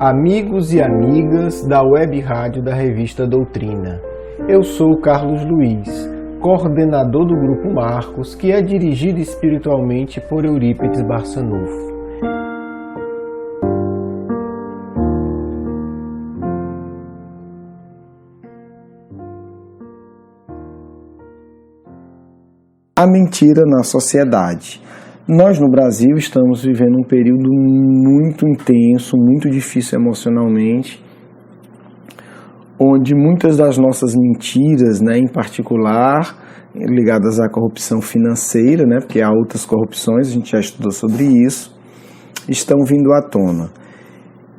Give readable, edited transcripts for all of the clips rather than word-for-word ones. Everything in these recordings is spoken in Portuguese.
Amigos e amigas da Web Rádio da Revista Doutrina. Eu sou Carlos Luiz, coordenador do Grupo Marcos, que é dirigido espiritualmente por Eurípides Barçanufo. A mentira na sociedade. Nós no Brasil estamos vivendo um período muito intenso, muito difícil emocionalmente, onde muitas das nossas mentiras, em particular ligadas à corrupção financeira, porque há outras corrupções, a gente já estudou sobre isso, estão vindo à tona.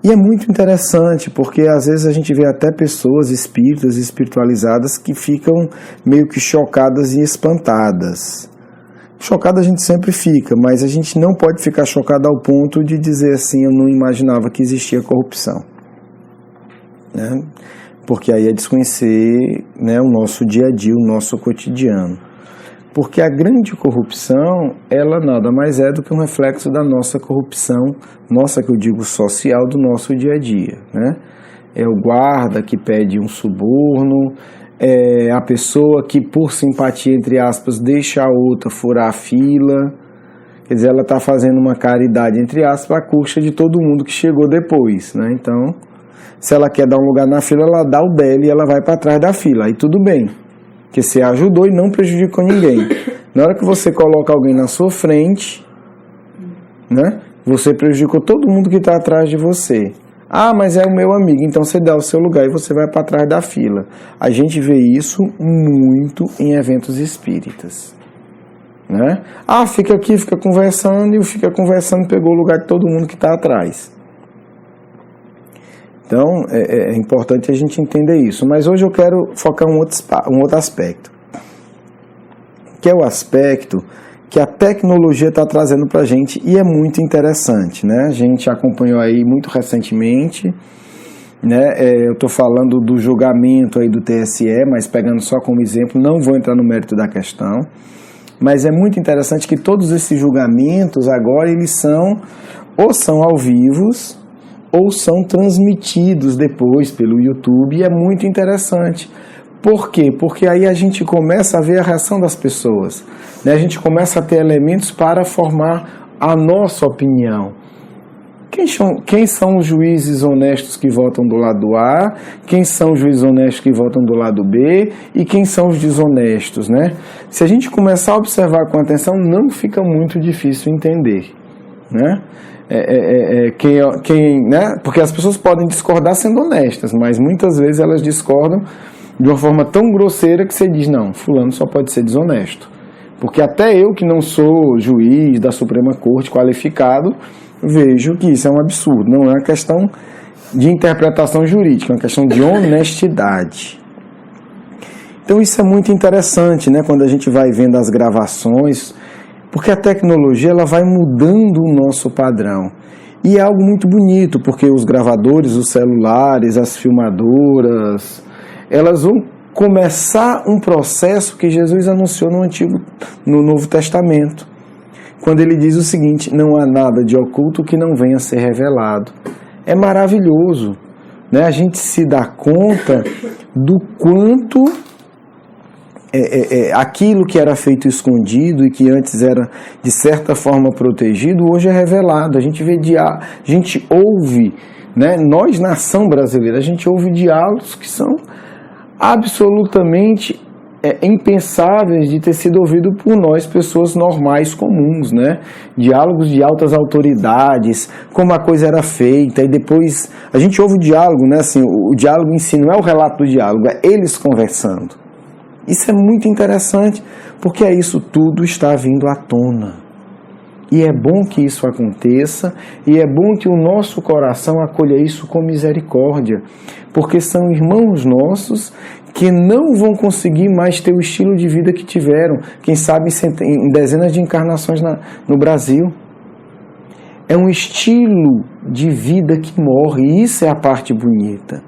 E é muito interessante, porque às vezes a gente vê até pessoas espíritas, espiritualizadas, que ficam meio que chocadas e espantadas. Chocado a gente sempre fica, mas a gente não pode ficar chocado ao ponto de dizer assim, eu não imaginava que existia corrupção. Porque aí é desconhecer o nosso dia a dia, o nosso cotidiano. Porque a grande corrupção, ela nada mais é do que um reflexo da nossa corrupção, nossa que eu digo social, do nosso dia a dia. É o guarda que pede um suborno, é a pessoa que por simpatia, entre aspas, deixa a outra furar a fila. Quer dizer, ela está fazendo uma caridade, entre aspas, à custa de todo mundo que chegou depois. Então, se ela quer dar um lugar na fila, ela dá o dela e ela vai para trás da fila. Aí tudo bem, porque você ajudou e não prejudicou ninguém. Na hora que você coloca alguém na sua frente, você prejudicou todo mundo que está atrás de você. Ah, mas é o meu amigo, então você dá o seu lugar e você vai para trás da fila. A gente vê isso muito em eventos espíritas. Ah, fica aqui, fica conversando, e o fica conversando pegou o lugar de todo mundo que está atrás. Então, é importante a gente entender isso. Mas hoje eu quero focar um outro aspecto, que é o aspecto que a tecnologia está trazendo para a gente, e é muito interessante. A gente acompanhou aí muito recentemente, eu estou falando do julgamento aí do TSE, mas pegando só como exemplo, não vou entrar no mérito da questão, mas é muito interessante que todos esses julgamentos agora, eles são ao vivo, ou são transmitidos depois pelo YouTube, e é muito interessante. Por quê? Porque aí a gente começa a ver a reação das pessoas. A gente começa a ter elementos para formar a nossa opinião. Quem são os juízes honestos que votam do lado A? Quem são os juízes honestos que votam do lado B? E quem são os desonestos? Se a gente começar a observar com atenção, não fica muito difícil entender. Porque as pessoas podem discordar sendo honestas, mas muitas vezes elas discordam de uma forma tão grosseira que você diz, não, fulano só pode ser desonesto. Porque até eu, que não sou juiz da Suprema Corte qualificado, vejo que isso é um absurdo. Não é uma questão de interpretação jurídica, é uma questão de honestidade. Então isso é muito interessante, quando a gente vai vendo as gravações, porque a tecnologia ela vai mudando o nosso padrão. E é algo muito bonito, porque os gravadores, os celulares, as filmadoras, elas vão começar um processo que Jesus anunciou no Novo Testamento, quando ele diz o seguinte, não há nada de oculto que não venha a ser revelado. É maravilhoso, a gente se dá conta do quanto aquilo que era feito escondido e que antes era de certa forma protegido, hoje é revelado. A gente vê a gente ouve, nós, nação brasileira, a gente ouve diálogos que são absolutamente impensáveis de ter sido ouvido por nós, pessoas normais, comuns, diálogos de altas autoridades, como a coisa era feita, e depois a gente ouve o diálogo, o diálogo em si não é o relato do diálogo, é eles conversando. Isso é muito interessante, porque isso tudo está vindo à tona. E é bom que isso aconteça, e é bom que o nosso coração acolha isso com misericórdia, porque são irmãos nossos que não vão conseguir mais ter o estilo de vida que tiveram, quem sabe em dezenas de encarnações no Brasil. É um estilo de vida que morre, e isso é a parte bonita.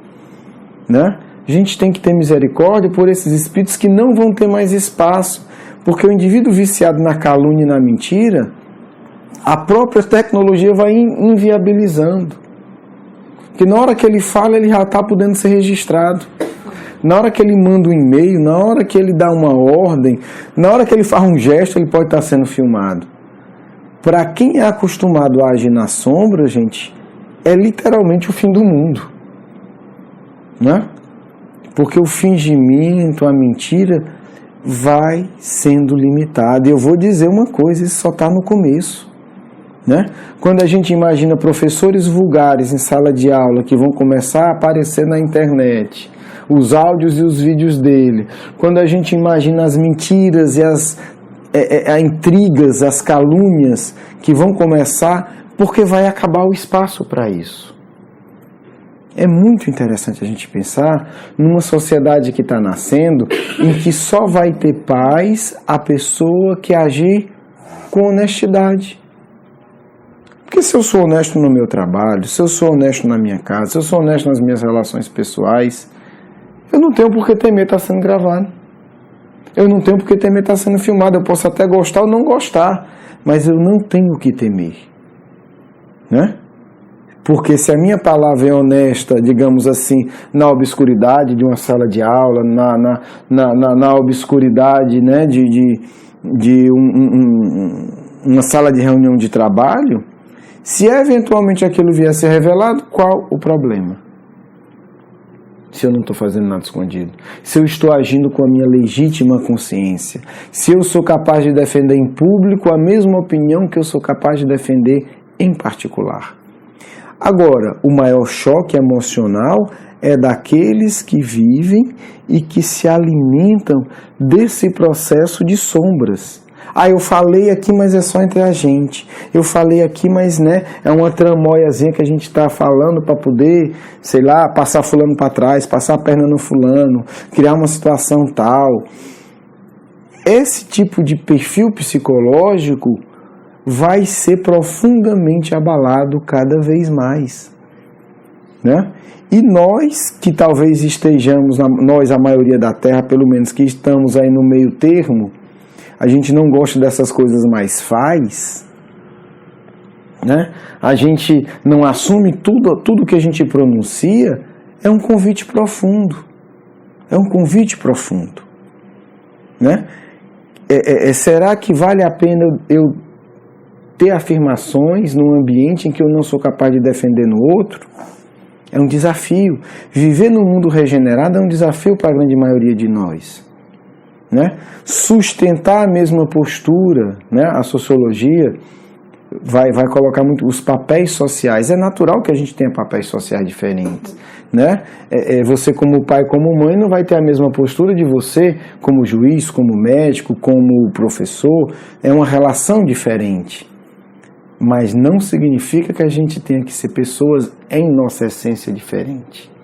A gente tem que ter misericórdia por esses espíritos que não vão ter mais espaço, porque o indivíduo viciado na calúnia e na mentira, a própria tecnologia vai inviabilizando. Porque na hora que ele fala, ele já está podendo ser registrado. Na hora que ele manda um e-mail, na hora que ele dá uma ordem, na hora que ele faz um gesto, ele pode estar sendo filmado. Para quem é acostumado a agir na sombra, gente, é literalmente o fim do mundo. Né? Porque o fingimento, a mentira, vai sendo limitado. E eu vou dizer uma coisa, isso só está no começo. Né? Quando a gente imagina professores vulgares em sala de aula que vão começar a aparecer na internet, os áudios e os vídeos dele, quando a gente imagina as mentiras e as intrigas, as calúnias que vão começar, porque vai acabar o espaço para isso. É muito interessante a gente pensar numa sociedade que está nascendo, em que só vai ter paz a pessoa que agir com honestidade. Porque se eu sou honesto no meu trabalho, se eu sou honesto na minha casa, se eu sou honesto nas minhas relações pessoais, eu não tenho por que temer estar sendo gravado. Eu não tenho por que temer estar sendo filmado. Eu posso até gostar ou não gostar, mas eu não tenho o que temer. Né? Porque se a minha palavra é honesta, digamos assim, na obscuridade de uma sala de aula, na obscuridade, né, de uma sala de reunião de trabalho, se eventualmente aquilo vier a ser revelado, qual o problema? Se eu não estou fazendo nada escondido, se eu estou agindo com a minha legítima consciência, se eu sou capaz de defender em público a mesma opinião que eu sou capaz de defender em particular. Agora, o maior choque emocional é daqueles que vivem e que se alimentam desse processo de sombras. Ah, eu falei aqui, mas é só entre a gente. Eu falei aqui, mas né, é uma tramóiazinha que a gente está falando para poder, sei lá, passar fulano para trás, passar a perna no fulano, criar uma situação tal. Esse tipo de perfil psicológico vai ser profundamente abalado cada vez mais. Né? E nós, que talvez estejamos, nós a maioria da Terra, pelo menos que estamos aí no meio termo, a gente não gosta dessas coisas, mas faz, né? A gente não assume tudo que a gente pronuncia, é um convite profundo. É um convite profundo. Né? Será que vale a pena eu ter afirmações num ambiente em que eu não sou capaz de defender no outro? É um desafio. Viver no mundo regenerado é um desafio para a grande maioria de nós. Né? Sustentar a mesma postura, né? A sociologia vai colocar muito os papéis sociais. É natural que a gente tenha papéis sociais diferentes. Né? Você como pai, como mãe, não vai ter a mesma postura de você como juiz, como médico, como professor. É uma relação diferente. Mas não significa que a gente tenha que ser pessoas em nossa essência diferente.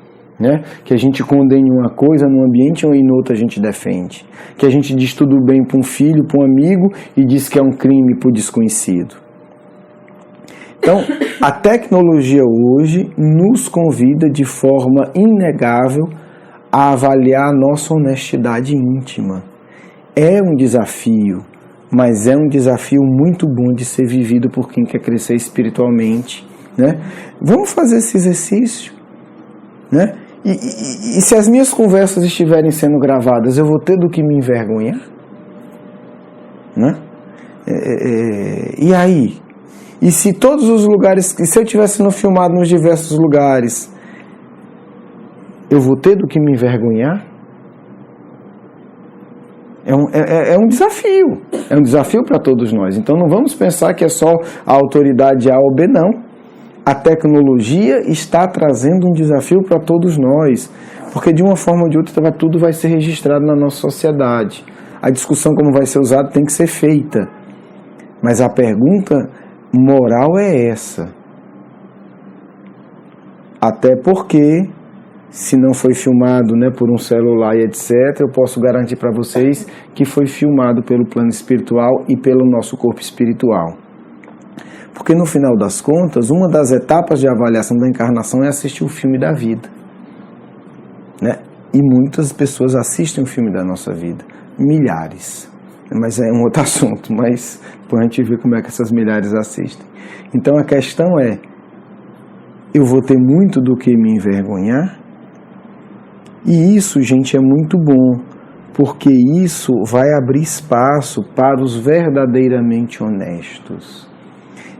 Né? Que a gente condene uma coisa num ambiente ou em outro a gente defende. Que a gente diz tudo bem para um filho, para um amigo e diz que é um crime para o desconhecido. Então, a tecnologia hoje nos convida de forma inegável a avaliar a nossa honestidade íntima. É um desafio, mas é um desafio muito bom de ser vivido por quem quer crescer espiritualmente. Né? Vamos fazer esse exercício. Né? E se as minhas conversas estiverem sendo gravadas, eu vou ter do que me envergonhar? Né? E aí? E se todos os lugares, se eu estiver sendo filmado nos diversos lugares, eu vou ter do que me envergonhar? É um desafio. É um desafio para todos nós. Então não vamos pensar que é só a autoridade A ou B, não. A tecnologia está trazendo um desafio para todos nós, porque de uma forma ou de outra tudo vai ser registrado na nossa sociedade. A discussão como vai ser usado tem que ser feita, mas a pergunta moral é essa. Até porque, se não foi filmado, né, por um celular e etc., eu posso garantir para vocês que foi filmado pelo plano espiritual e pelo nosso corpo espiritual. Porque no final das contas, uma das etapas de avaliação da encarnação é assistir o filme da vida. Né? E muitas pessoas assistem o filme da nossa vida. Milhares. Mas é um outro assunto, mas depois a gente vê como é que essas milhares assistem. Então a questão é, eu vou ter muito do que me envergonhar? E isso, gente, é muito bom, porque isso vai abrir espaço para os verdadeiramente honestos.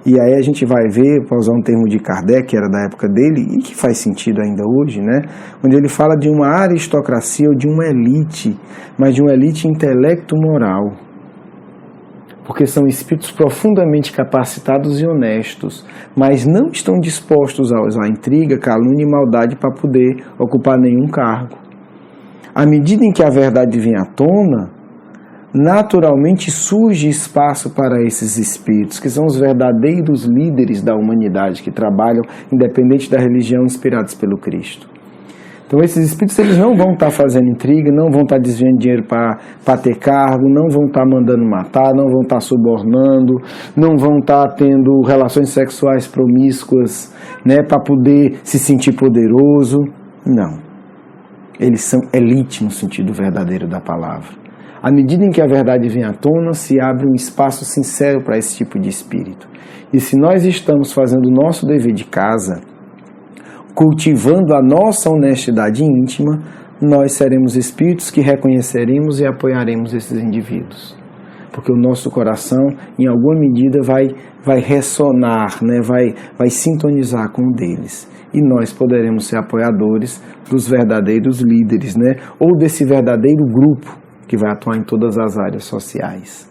E aí a gente vai ver, para usar um termo de Kardec, que era da época dele, e que faz sentido ainda hoje, né? Onde ele fala de uma aristocracia ou de uma elite, mas de uma elite intelecto-moral. Porque são espíritos profundamente capacitados e honestos, mas não estão dispostos a usar intriga, calúnia e maldade para poder ocupar nenhum cargo. À medida em que a verdade vem à tona, naturalmente surge espaço para esses espíritos, que são os verdadeiros líderes da humanidade, que trabalham, independente da religião, inspirados pelo Cristo. Então esses espíritos, eles não vão estar fazendo intriga, não vão estar desviando dinheiro para ter cargo, não vão estar mandando matar, não vão estar subornando, não vão estar tendo relações sexuais promíscuas, né, para poder se sentir poderoso. Não. Eles são elite no sentido verdadeiro da palavra. À medida em que a verdade vem à tona, se abre um espaço sincero para esse tipo de espírito. E se nós estamos fazendo o nosso dever de casa, cultivando a nossa honestidade íntima, nós seremos espíritos que reconheceremos e apoiaremos esses indivíduos. Porque o nosso coração, em alguma medida, vai ressonar, né? vai sintonizar com o deles. E nós poderemos ser apoiadores dos verdadeiros líderes, né? Ou desse verdadeiro grupo que vai atuar em todas as áreas sociais.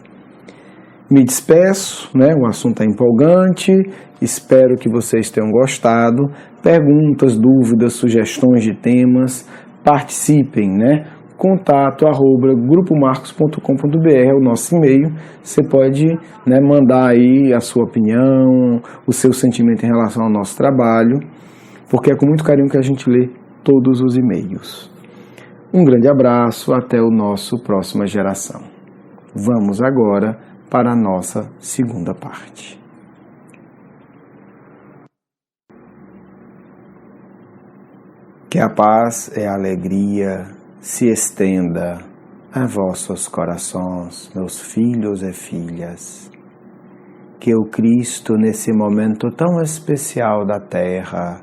Me despeço, né? O assunto é empolgante, espero que vocês tenham gostado. Perguntas, dúvidas, sugestões de temas, participem, né? contato@grupomarcos.com.br é o nosso e-mail. Você pode, né, mandar aí a sua opinião, o seu sentimento em relação ao nosso trabalho, porque é com muito carinho que a gente lê todos os e-mails. Um grande abraço, até o nosso Próxima Geração. Vamos agora para a nossa segunda parte. Que a paz e a alegria se estenda a vossos corações, meus filhos e filhas. Que o Cristo, nesse momento tão especial da Terra,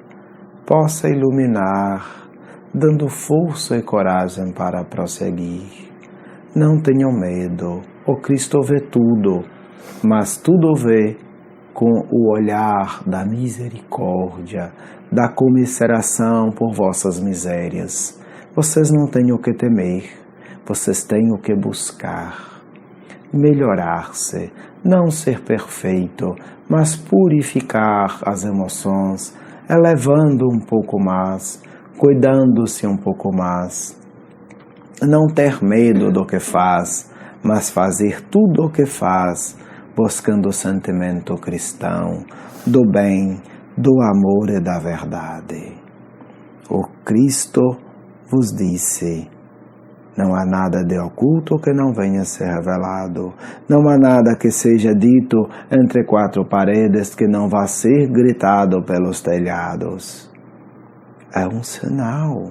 possa iluminar, dando força e coragem para prosseguir. Não tenham medo, o Cristo vê tudo, mas tudo vê com o olhar da misericórdia, da comiseração por vossas misérias. Vocês não têm o que temer, vocês têm o que buscar. Melhorar-se, não ser perfeito, mas purificar as emoções, elevando um pouco mais, cuidando-se um pouco mais. Não ter medo do que faz, mas fazer tudo o que faz, buscando o sentimento cristão, do bem, do amor e da verdade. O Cristo vos disse: não há nada de oculto que não venha a ser revelado. Não há nada que seja dito entre quatro paredes que não vá ser gritado pelos telhados. É um sinal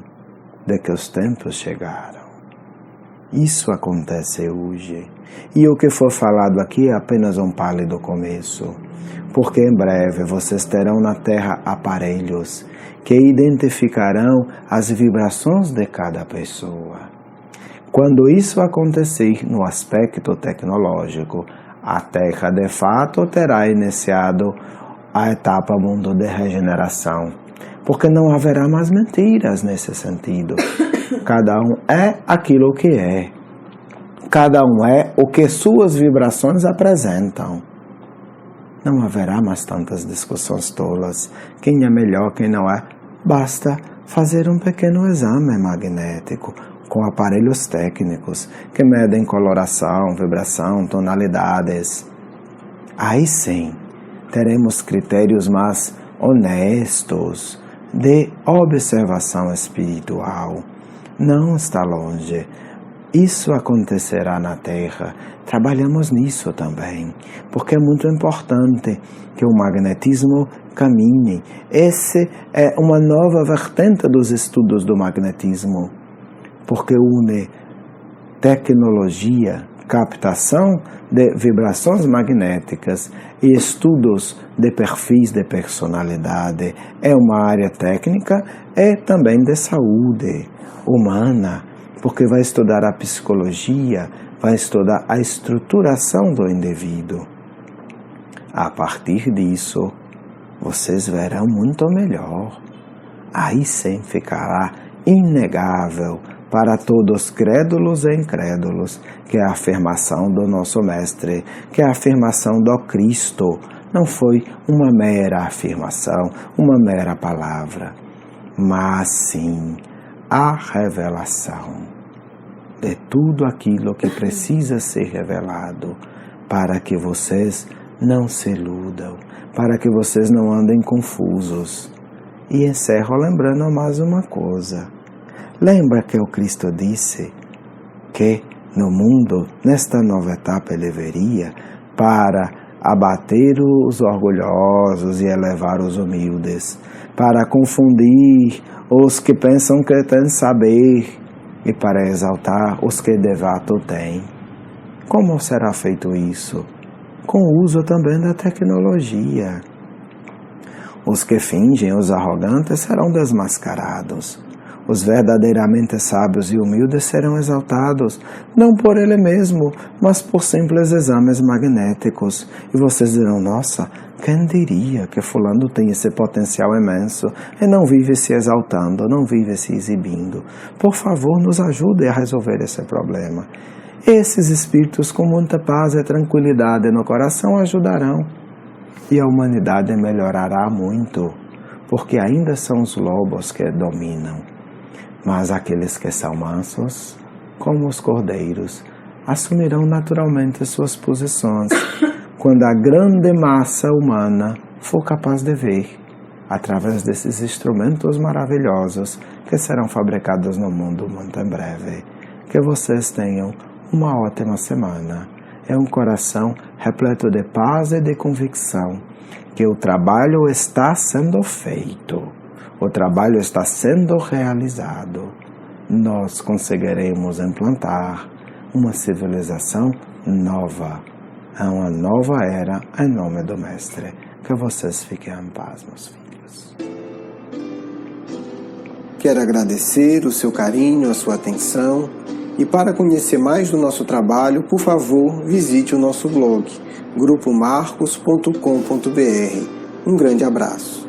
de que os tempos chegaram. Isso acontece hoje. E o que for falado aqui é apenas um pálido começo. Porque em breve vocês terão na Terra aparelhos que identificarão as vibrações de cada pessoa. Quando isso acontecer no aspecto tecnológico, a Terra de fato terá iniciado a etapa mundo de regeneração, porque não haverá mais mentiras nesse sentido. Cada um é aquilo que é. Cada um é o que suas vibrações apresentam. Não haverá mais tantas discussões tolas. Quem é melhor, quem não é. Basta fazer um pequeno exame magnético com aparelhos técnicos que medem coloração, vibração, tonalidades. Aí sim, teremos critérios mais honestos de observação espiritual. Não está longe. Isso acontecerá na Terra. Trabalhamos nisso também, porque é muito importante que o magnetismo caminhe. Esse é uma nova vertente dos estudos do magnetismo, porque une tecnologia captação de vibrações magnéticas e estudos de perfis de personalidade. É uma área técnica e também de saúde humana, porque vai estudar a psicologia, vai estudar a estruturação do indivíduo. A partir disso, vocês verão muito melhor. Aí sim ficará inegável para todos crédulos e incrédulos que é a afirmação do nosso Mestre, que é a afirmação do Cristo. Não foi uma mera afirmação, uma mera palavra, mas sim a revelação de tudo aquilo que precisa ser revelado para que vocês não se iludam, para que vocês não andem confusos. E encerro lembrando mais uma coisa. Lembra que o Cristo disse que no mundo, nesta nova etapa, ele viria para abater os orgulhosos e elevar os humildes, para confundir os que pensam que têm saber e para exaltar os que de fato têm. Como será feito isso? Com o uso também da tecnologia. Os que fingem, os arrogantes, serão desmascarados. Os verdadeiramente sábios e humildes serão exaltados, não por ele mesmo, mas por simples exames magnéticos. E vocês dirão, nossa, quem diria que fulano tem esse potencial imenso e não vive se exaltando, não vive se exibindo? Por favor, nos ajude a resolver esse problema. Esses espíritos com muita paz e tranquilidade no coração ajudarão. E a humanidade melhorará muito, porque ainda são os lobos que dominam. Mas aqueles que são mansos, como os cordeiros, assumirão naturalmente suas posições quando a grande massa humana for capaz de ver, através desses instrumentos maravilhosos que serão fabricados no mundo muito em breve. Que vocês tenham uma ótima semana. É um coração repleto de paz e de convicção que o trabalho está sendo feito. O trabalho está sendo realizado. Nós conseguiremos implantar uma civilização nova, uma nova era em nome do Mestre. Que vocês fiquem em paz, meus filhos. Quero agradecer o seu carinho, a sua atenção. E para conhecer mais do nosso trabalho, por favor, visite o nosso blog, grupomarcos.com.br. Um grande abraço.